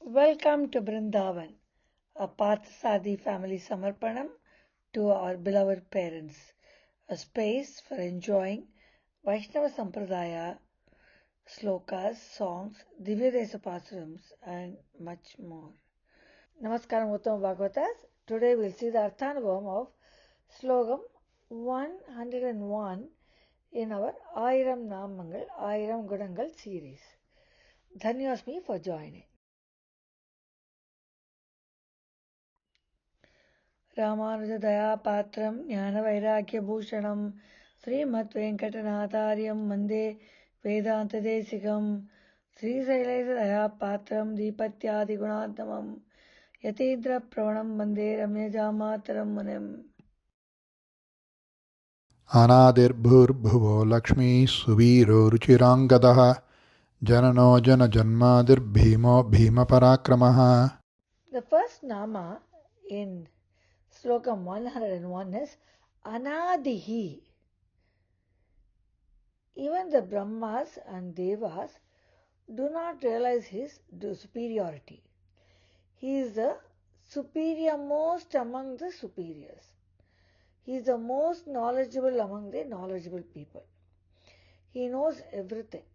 Welcome to Brindavan, a Parthasadi family Samarpanam to our beloved parents, a space for enjoying Vaishnava Sampradaya, Slokas, songs, Divyadesa Pasarams, and much more. Namaskaram Uttam Bhagavatas. Today we'll see the Arthanugam of Slokam 101 in our Ayiram Namangal, Ayiram Gunangal series. Dhanyasmi for joining. रामानुजदयापात्रं ज्ञानवैराग्यभूषणं श्रीमद्वेङ्कटनाथार्यं वन्दे वेदान्तदेशिकं श्रीशैलेशदयापात्रं दीपत्यादिगुणात्मकं यतीन्द्रप्रवणं वन्दे रम्यजामातरं मुनिम् अनादिर्भूर्भुवो लक्ष्मीः सुवीरो रुचिराङ्गदः जननो जनजन्मादिर्भीमो भीमपराक्रमः. The first nama in Slokam 101 is Anadihi. Even the Brahmas and Devas do not realize his superiority. He is the superiormost among the superiors. He is the most knowledgeable among the knowledgeable people. He knows everything.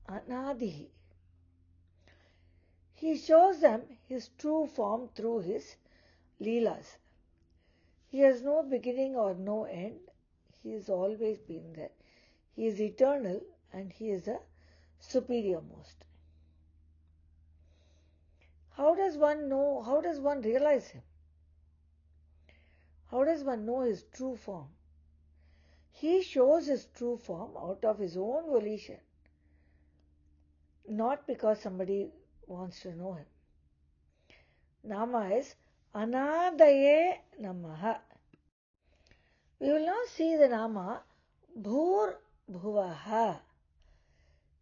Anadihi. He shows them his true form through his leelas. He has no beginning or no end. He has always been there. He is eternal and he is the superiormost. How does one know? How does one realize him? How does one know his true form? He shows his true form out of his own volition, not because somebody wants to know him. Nama is Anadaye Namaha. We will now see the Nama Bhur Bhuvaha.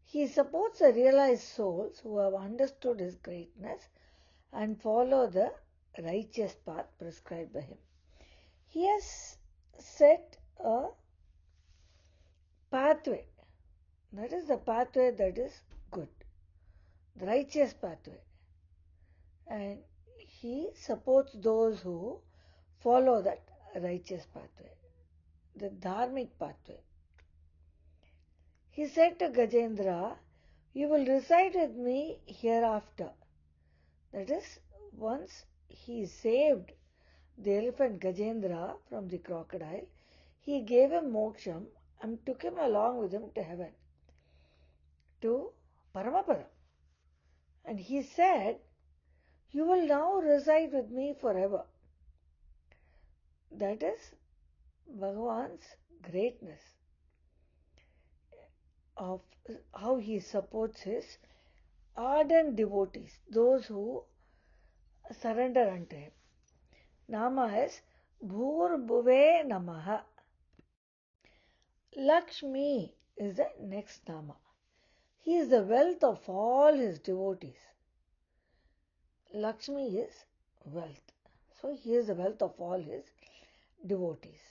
He supports the realized souls who have understood his greatness and follow the righteous path prescribed by him. He has set a pathway. That is the pathway that is good, the righteous pathway. And he supports those who follow that righteous pathway, the dharmic pathway. He said to Gajendra, "You will reside with me hereafter." That is, once he saved the elephant Gajendra from the crocodile, he gave him moksham and took him along with him to heaven, to Paramapada. And he said, "You will now reside with me forever." That is Bhagavan's greatness of how he supports his ardent devotees, those who surrender unto him. Nama is Bhur Bhuve Namaha. Lakshmi is the next Nama. He is the wealth of all his devotees. Lakshmi is wealth. So he is the wealth of all his devotees.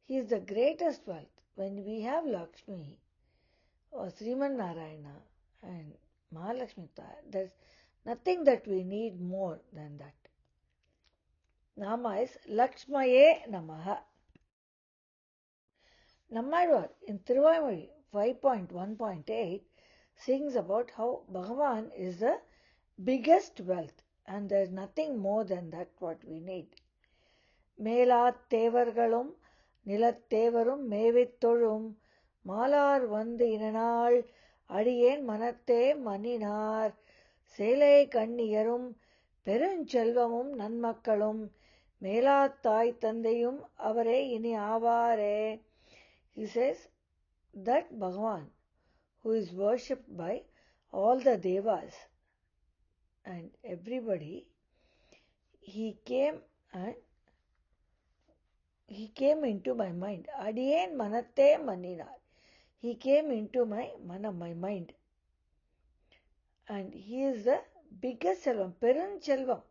He is the greatest wealth. When we have Lakshmi or Sriman Narayana and Mahalakshmi, there's nothing that we need more than that. Nama is Lakshmaye Namaha. Nammalvar in Thiruvaimozhi 5.1.8 sings about how Bhagavan is the biggest wealth and there is nothing more than that what we need. மேலாத்தேவர்களும் நிலத்தேவரும் மேவித்தொழும் மாலார் வந்து இனநாள் அடியேன் மனத்தே மன்னினார் சேலை கண்ணியரும் பெருஞ்செல்வமும் நன்மக்களும் மேலாத்தாய் தந்தையும் அவரே இனி ஆவாரே. He says that Bhagavan, who is worshipped by all the devas and everybody, he came into my mind. Adiyen manatte maninar. He came into my mind. And he is the biggest selvam, Perunselvam.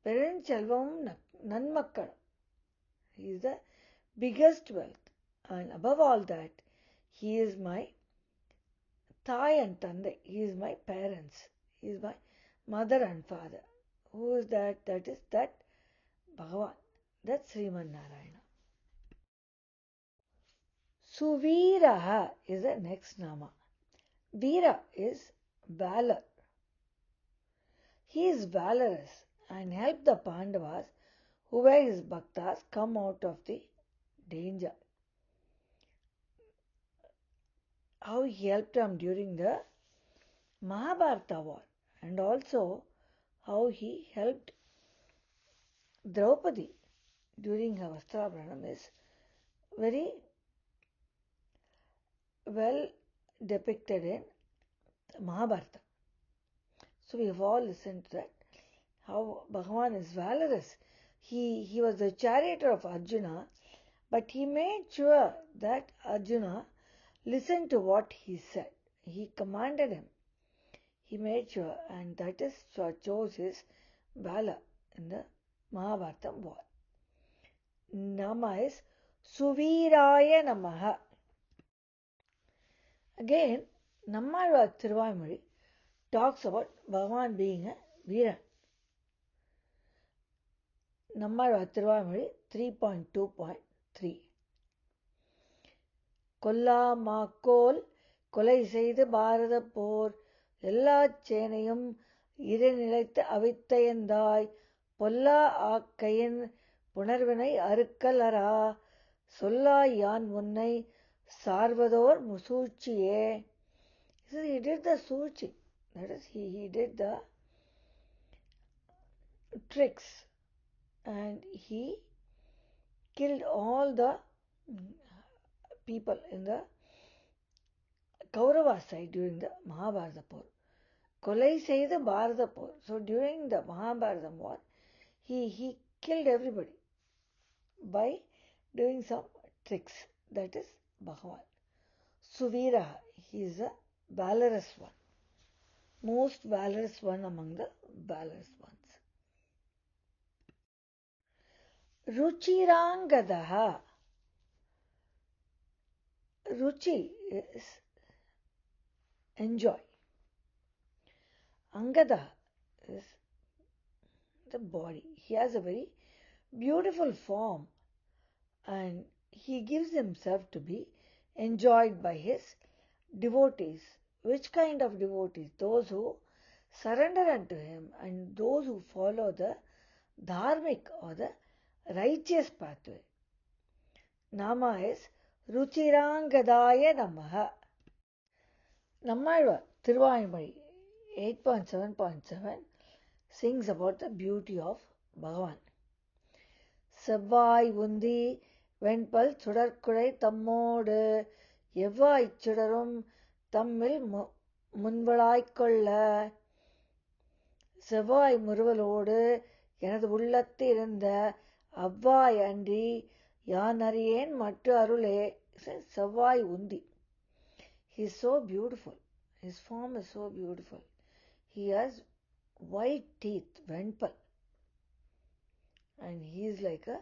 Perunselvam Nanmakkal. He is the biggest wealth. And above all that, he is my Thai and Tandai. He is my parents. He is my mother and father. Who is that? That is that Bhagavan. That's Sriman Narayana. Suviraha is the next nama. Veera is valor. He is valorous and helped the Pandavas, who were his bhaktas, come out of the danger. How he helped them during the Mahabharata war, and also how he helped Draupadi during her Vastrabharanam is very well depicted in Mahabharata. So we have all listened to that. How Bhagavan is valorous. He was the charioteer of Arjuna, but he made sure that Arjuna listened to what he said. He commanded him. He made sure, and that is what shows his valor in the Mahabharata war. Nama is Suviraya Namaha. Again, Nammalvar Thiruvaimozhi talks about Bhagavan being a Veeran. Nammalvar Thiruvaimozhi 3.2.3. கொல்லா மாக்கோல் கொலை செய்து பாரத போர் எல்லா சேனையும் இறைநிலைத்து அவித்தையந்தாய் பொல்லா ஆக்கையின் புணர்வினை அறுக்கலரா சொல்லாய் யான் முன்னை சார்வதோர் முசூழ்ச்சியே. He did the சூழ்ச்சி. That is, he did the tricks and he killed all the people in the Kaurava side during the Mahabharata Por. Kolai செய்த Bharata Por. So during the Mahabharata war, he killed everybody by doing some tricks. That is Bhagavan. Suvira, he is a valorous one. Most valorous one among the valorous ones. Ruchirangadaha. Ruchi is enjoy. Angada is the body. He has a very beautiful form and he gives himself to be enjoyed by his devotees. Which kind of devotees? Those who surrender unto him and those who follow the dharmic or the righteous pathway. Nama is Ruchirangadaya Namaha. Nammalvar Thiruvaimozhi 8.7.7 sings about the beauty of Bhagavan. செவ்வாய் உந்தி வெண்பல் சுடற்குழை தம்மோடு எவ்வாய்ச் சுடரும் தம்மில் முன்வளாய்க்கொள்ள செவ்வாய் முறுவலோடு எனது உள்ளத்து இருந்த அவ்வாய் அன்றி யான் அறியேன் மற்ற அருளே. செவ்வாய் உந்தி. He is so beautiful. His form is so beautiful. He has white teeth, venpal. And he is like a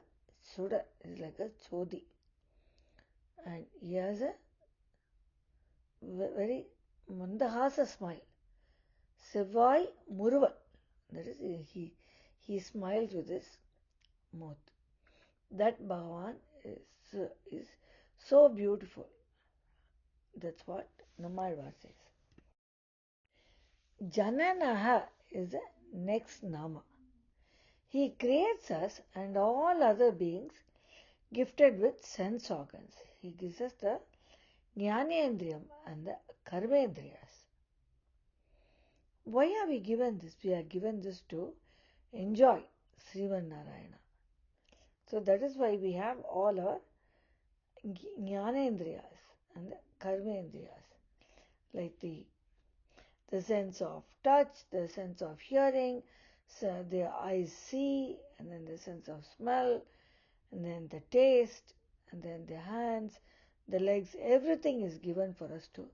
sudar, he is like a chodi. And he has a very mandahasa smile. Sevai Muruval. That is, he smiles with his mouth. That Bhagavan is so beautiful. That's what Nammalvar says. Jananaha is the next Nama. He creates us and all other beings gifted with sense organs. He gives us the Jnanendriyam and the Karmendriyas. Why are we given this? We are given this to enjoy Sriman Narayana. So that is why we have all our Jnanendriyas and the Karmendriyas. Like the sense of touch, the sense of hearing, so the eyes see, and then the sense of smell, and then the taste, and then the hands, the legs, everything is given for us to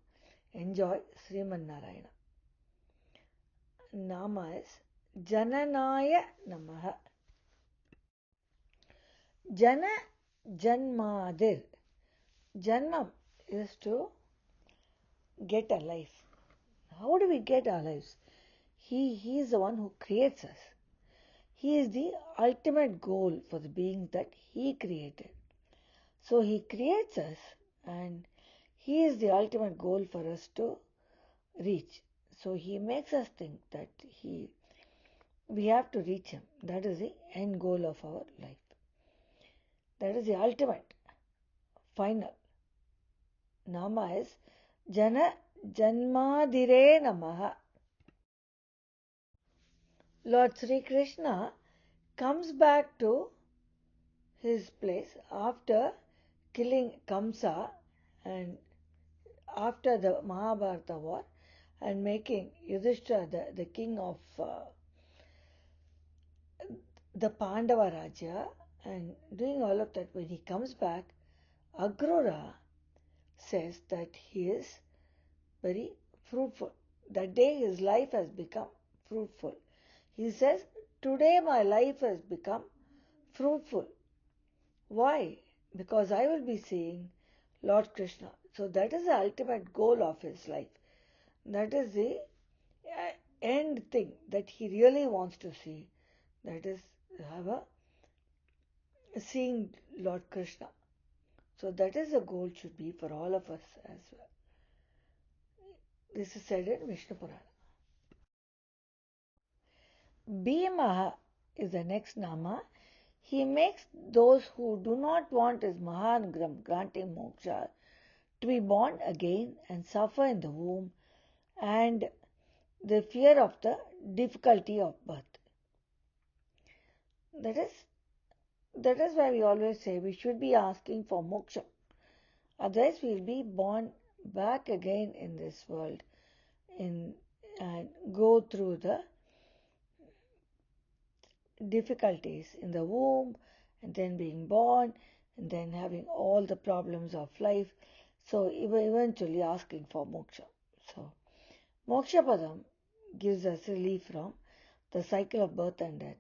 enjoy Sriman Narayana. Nama is Jananaya Namaha. Jana Janmadir. Janmam is to get a life. How do we get our lives? He is the one who creates us. He is the ultimate goal for the beings that He created. So He creates us, and He is the ultimate goal for us to reach. So He makes us think that we have to reach Him. That is the end goal of our life. That is the ultimate, final. Nama is Jana Janmadire Namaha. Lord Sri Krishna comes back to his place after killing Kamsa and after the Mahabharata war and making Yudhishthira the king of the Pandava Rajya and doing all of that. When he comes back, Akrura says that he is very fruitful. That day his life has become fruitful. He says, today my life has become fruitful. Why? Because I will be seeing Lord Krishna. So that is the ultimate goal of his life. That is the end thing that he really wants to see. That is seeing Lord Krishna. So that is the goal should be for all of us as well. This is said in Vishnu Purana. Bhimaha is the next nama. He makes those who do not want his Mahanugram granting moksha to be born again and suffer in the womb and the fear of the difficulty of birth. That is why we always say we should be asking for moksha. Otherwise we will be born back again in this world and go through the difficulties in the womb and then being born and then having all the problems of life. So eventually asking for moksha. So moksha padam gives us relief from the cycle of birth and death.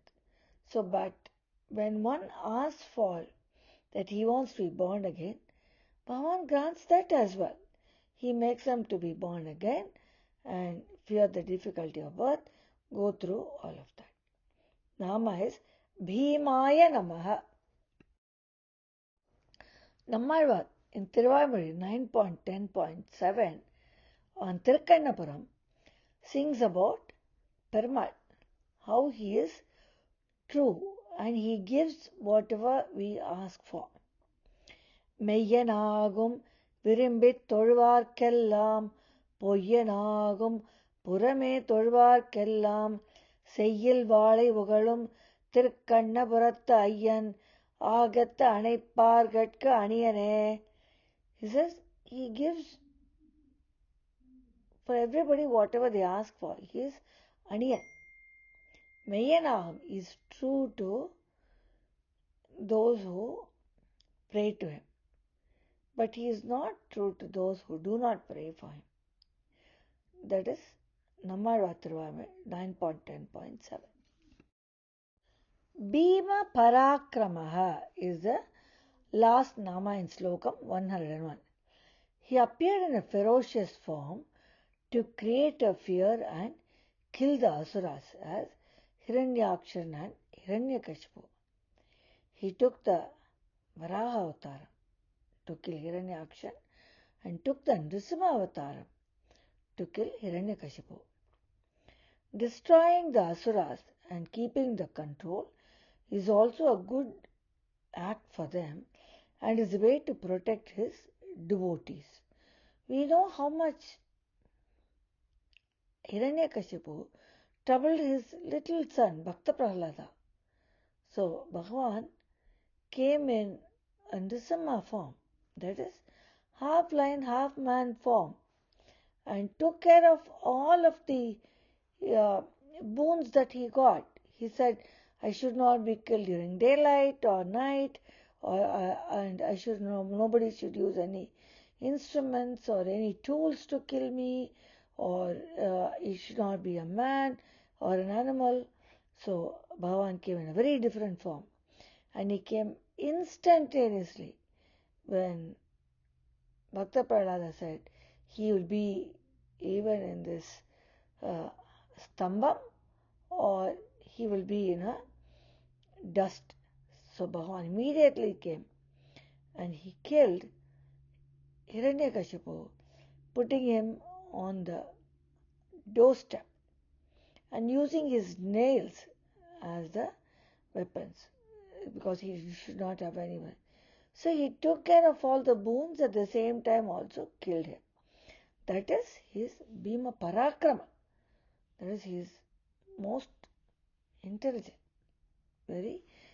So but when one asks for that he wants to be born again, Bhagavan grants that as well. He makes them to be born again and fear the difficulty of birth, go through all of that. Nama is Bhimaya Namaha. Nammalvar in Tiruvamuri 9.10.7 on Tirukkannapuram sings about Perumal, how he is true and he gives whatever we ask for. மெய்யனாகும் விரும்பித் தொழுவார்க்கெல்லாம் பொய்யனாகும் புறமே தொழுவார்க்கெல்லாம் செய்யில் வாழை உகழும் திருக்கண்ணபுரத்து ஐயன் ஆகத்து அணைப்பார்கட்கு அணியனே. He says he gives for everybody whatever they ask for. He is aniyan. மெய்யனாகும் is true to those who pray to him. But he is not true to those who do not pray for him. That is Nammalvar Tiruvamuri 9.10.7. Bhima Parakramaha is the last nama in Slokam 101. He appeared in a ferocious form to create a fear and kill the asuras as Hiranyakshan and Hiranyakashipu. He took the Varaha Avataram to kill Hiranyakshan and took the Nrisimha Avataram to kill Hiranyakashipu. Destroying the asuras and keeping the control is also a good act for them and is a way to protect his devotees. We know how much Hiranyakashipu troubled his little son Bhakta Prahlada. So Bhagavan came in a Nrisimha form, that is half lion, half man form, and took care of all of the boons that he got. He said, I should not be killed during daylight or night, and nobody should use any instruments or any tools to kill me, or it should not be a man or an animal. So Bhagavan came in a very different form, and he came instantaneously when Bhakta Prahlada said he will be even in this stambam or he will be in a dust. So Bhagavan immediately came and he killed Hiranyakashipu, putting him on the doorstep and using his nails as the weapons because he should not have any weapon. So he took care of all the boons, at the same time also killed him. That is his Bhima Parakrama. That is his most intelligent.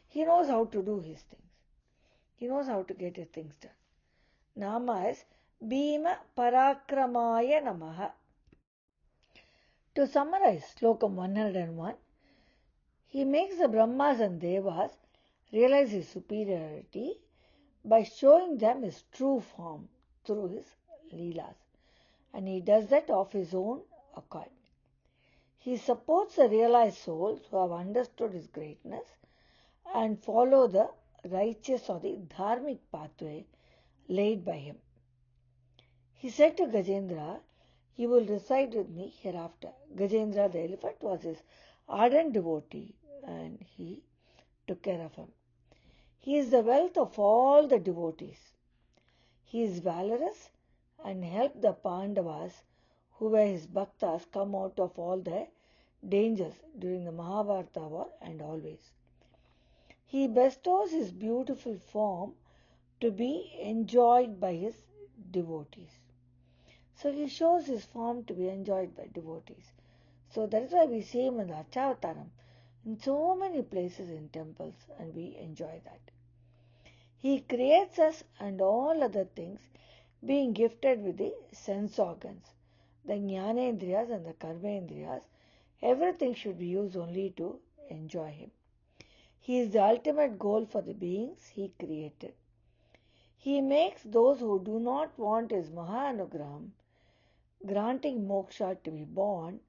He knows how to do his things. He knows how to get his things done. Nama is Bhima Parakramaya Namaha. To summarize Slokam 101, he makes the Brahmas and Devas realize his superiority by showing them his true form through his Leelas. And he does that of his own accord. He supports the realized souls who have understood his greatness and follow the righteous or the dharmic pathway laid by him. He said to Gajendra, "You will reside with me hereafter." Gajendra the elephant was his ardent devotee and he took care of him. He is the wealth of all the devotees. He is valorous and helped the Pandavas, who were his bhaktas, come out of all their dangers during the Mahabharata war and always. He bestows his beautiful form to be enjoyed by his devotees. So he shows his form to be enjoyed by devotees. So that is why we see him in the Archavataram in so many places in temples, and we enjoy that. He creates us and all other things, being gifted with the sense organs, the Jnanendriyas and the Karmendriyas. Everything should be used only to enjoy him. He is the ultimate goal for the beings he created. He makes those who do not want his Mahanugraham, granting moksha, to be born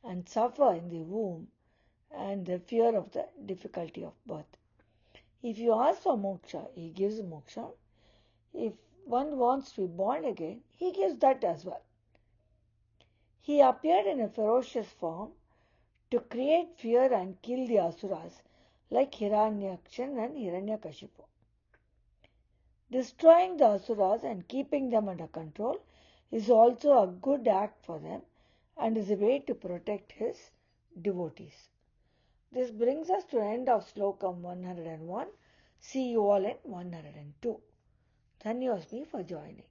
and suffer in the womb and the fear of the difficulty of birth. If you ask for moksha, he gives moksha. If one wants to be born again, he gives that as well. He appeared in a ferocious form to create fear and kill the asuras like Hiranyakshan and Hiranyakashipu. Destroying the asuras and keeping them under control is also a good act for them and is a way to protect his devotees. This brings us to the end of Slokam 101. See you all in 102. Dhanyosmi for joining.